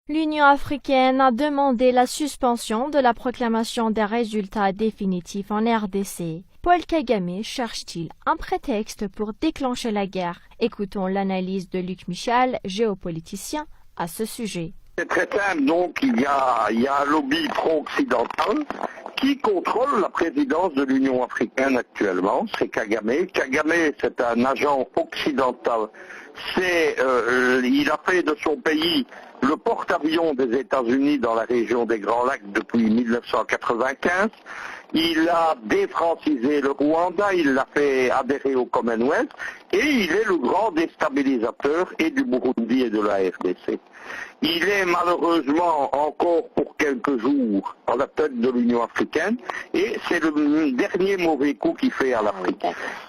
L'Union africaine a demandé la suspension de la proclamation des résultats définitifs en RDC. Paul Kagame cherche-t-il un prétexte pour déclencher la guerre? Écoutons l'analyse de Luc Michel, géopoliticien, à ce sujet. C'est très simple, donc il y a un lobby pro-occidental qui contrôle la présidence de l'Union africaine actuellement, c'est Kagame. Kagame, c'est un agent occidental. Il a fait de son pays le porte-avions des États-Unis dans la région des Grands Lacs depuis 1995. Il a défrancisé le Rwanda, il l'a fait adhérer au Commonwealth, et il est le grand déstabilisateur et du Burundi et de la RDC. Il est malheureusement encore pour quelques jours à la tête de l'Union africaine, et c'est le dernier mauvais coup qu'il fait à l'Afrique.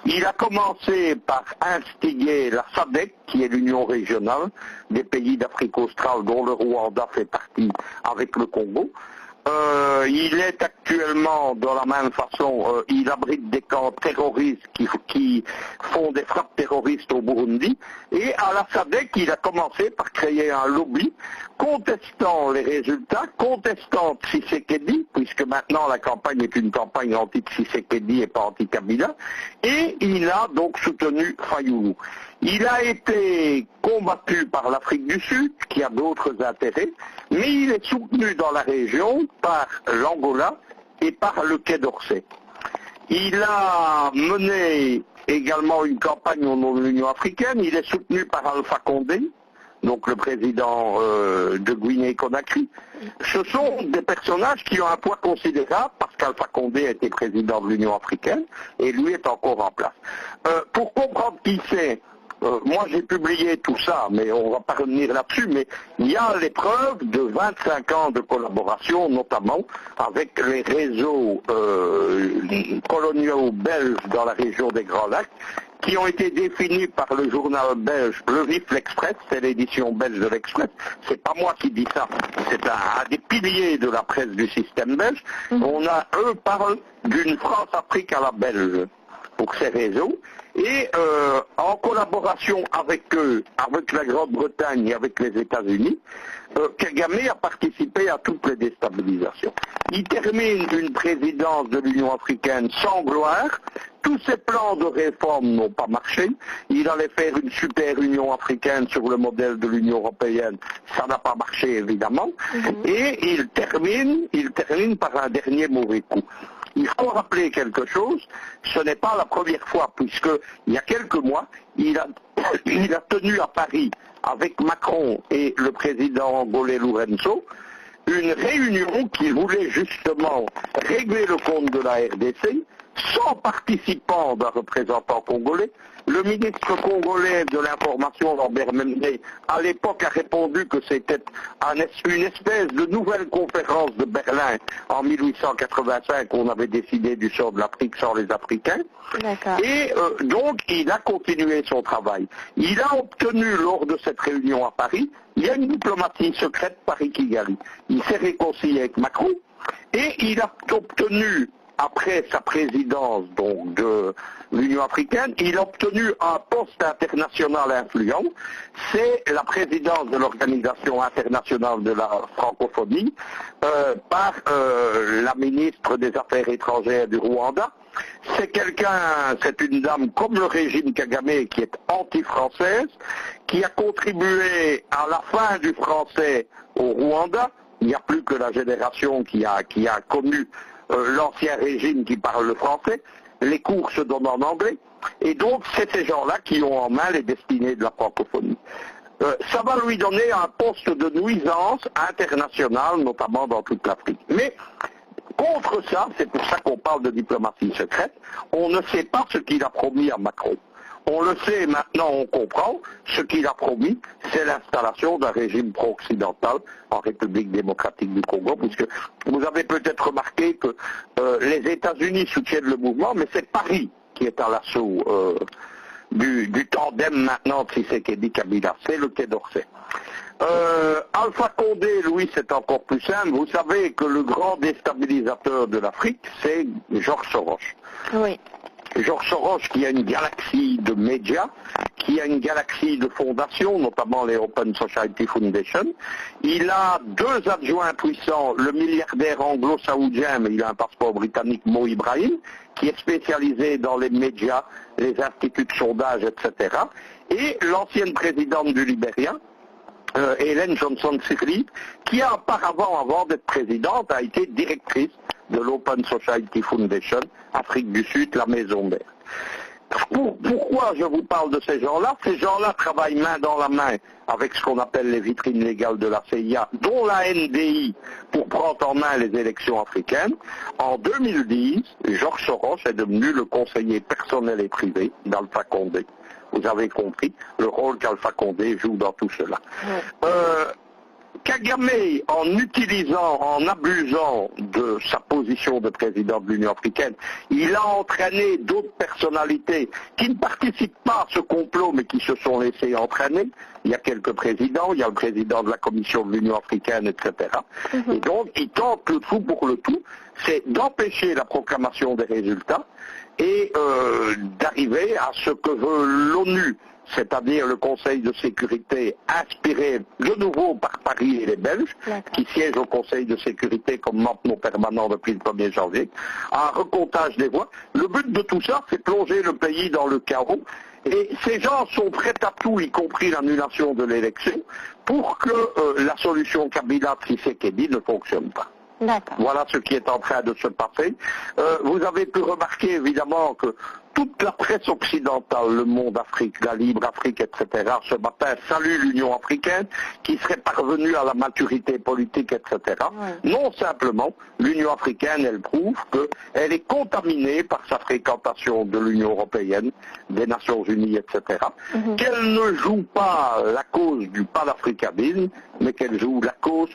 Il a commencé par instiguer la SADC, qui est l'union régionale des pays d'Afrique australe, dont le Rwanda fait partie avec le Congo. Il est actuellement, de la même façon, il abrite des camps terroristes qui font des frappes terroristes au Burundi. Et à la SADC, il a commencé par créer un lobby contestant les résultats, contestant Tshisekedi, puisque maintenant la campagne est une campagne anti-Tshisekedi et pas anti-Kabila. Et il a donc soutenu Fayoulou. Il a été combattu par l'Afrique du Sud, qui a d'autres intérêts, mais il est soutenu dans la région par l'Angola et par le Quai d'Orsay. Il a mené également une campagne au nom de l'Union africaine, il est soutenu par Alpha Condé, donc le président de Guinée-Conakry. Ce sont des personnages qui ont un poids considérable parce qu'Alpha Condé a été président de l'Union africaine et lui est encore en place. Pour comprendre qui c'est, moi j'ai publié tout ça, mais on ne va pas revenir là-dessus, mais il y a les preuves de 25 ans de collaboration, notamment avec les réseaux coloniaux belges dans la région des Grands Lacs, qui ont été définis par le journal belge Le Vif l'Express, c'est l'édition belge de l'Express, c'est pas moi qui dis ça, c'est un des piliers de la presse du système belge. Eux parlent d'une France-Afrique à la belge pour ces réseaux, et en collaboration avec eux, avec la Grande-Bretagne et avec les États-Unis, Kagame a participé à toutes les déstabilisations. Il termine une présidence de l'Union africaine sans gloire. Tous ses plans de réforme n'ont pas marché. Il allait faire une super Union africaine sur le modèle de l'Union européenne. Ça n'a pas marché, évidemment. Et il termine par un dernier mauvais coup. Il faut rappeler quelque chose, ce n'est pas la première fois, puisque il y a quelques mois, il a tenu à Paris, avec Macron et le président angolais Lourenço, une réunion qui voulait justement régler le compte de la RDC, sans participant d'un représentant congolais. Le ministre congolais de l'information, Lambert Mende, à l'époque a répondu que c'était une espèce de nouvelle conférence de Berlin en 1885 où on avait décidé du sort de l'Afrique sans les Africains. Et donc il a continué son travail. Il a obtenu lors de cette réunion à Paris, il y a une diplomatie secrète Paris-Kigali. Il s'est réconcilié avec Macron et il a obtenu, après sa présidence donc, de l'Union africaine, il a obtenu un poste international influent. C'est la présidence de l'Organisation internationale de la francophonie par la ministre des Affaires étrangères du Rwanda. C'est une dame comme le régime Kagame qui est anti-française, qui a contribué à la fin du français au Rwanda. Il n'y a plus que la génération qui a connu l'ancien régime qui parle le français, les cours se donnent en anglais, et donc c'est ces gens-là qui ont en main les destinées de la francophonie. Ça va lui donner un poste de nuisance internationale, notamment dans toute l'Afrique. Mais contre ça, c'est pour ça qu'on parle de diplomatie secrète, on ne sait pas ce qu'il a promis à Macron. On le sait maintenant, on comprend, ce qu'il a promis, c'est l'installation d'un régime pro-occidental en République démocratique du Congo, puisque vous avez peut-être remarqué que les États-Unis soutiennent le mouvement, mais c'est Paris qui est à l'assaut du tandem maintenant Tshisekedi-Kabila, c'est le Quai d'Orsay. Alpha Condé, lui, c'est encore plus simple. Vous savez que le grand déstabilisateur de l'Afrique, c'est George Soros. Oui. George Soros qui a une galaxie de médias qui a une galaxie de fondations, notamment les Open Society Foundation. Il a 2 adjoints puissants, le milliardaire anglo-saoudien, mais il a un passeport britannique, Mo Ibrahim, qui est spécialisé dans les médias, les instituts de sondage, etc. Et l'ancienne présidente du Libéria, Ellen Johnson Sirleaf, qui a auparavant, avant d'être présidente, a été directrice de l'Open Society Foundation, Afrique du Sud, la maison mère. Pourquoi je vous parle de ces gens-là? Ces gens-là travaillent main dans la main avec ce qu'on appelle les vitrines légales de la CIA, dont la NDI, pour prendre en main les élections africaines. En 2010, Georges Soros est devenu le conseiller personnel et privé d'Alpha Condé. Vous avez compris le rôle qu'Alpha Condé joue dans tout cela. Kagame, en utilisant, en abusant de sa position de président de l'Union africaine, il a entraîné d'autres personnalités qui ne participent pas à ce complot, mais qui se sont laissés entraîner. Il y a quelques présidents, il y a le président de la Commission de l'Union africaine, etc. Et donc, il tente le tout pour le tout, c'est d'empêcher la proclamation des résultats et d'arriver à ce que veut l'ONU, c'est-à-dire le Conseil de sécurité inspiré de nouveau par Paris et les Belges, qui siègent au Conseil de sécurité comme membre non permanent depuis le 1er janvier, à un recomptage des voix. Le but de tout ça, c'est plonger le pays dans le chaos. Et ces gens sont prêts à tout, y compris l'annulation de l'élection, pour que la solution Kabila-Tshisekedi ne fonctionne pas. Voilà ce qui est en train de se passer. Vous avez pu remarquer évidemment que toute la presse occidentale, le Monde Afrique, la Libre Afrique, etc., ce matin salue l'Union africaine qui serait parvenue à la maturité politique, etc. Non simplement, l'Union africaine, elle prouve qu'elle est contaminée par sa fréquentation de l'Union européenne, des Nations Unies, etc. Qu'elle ne joue pas la cause du panafricanisme, mais qu'elle joue la cause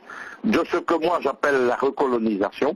de ce que moi j'appelle la recolonisation.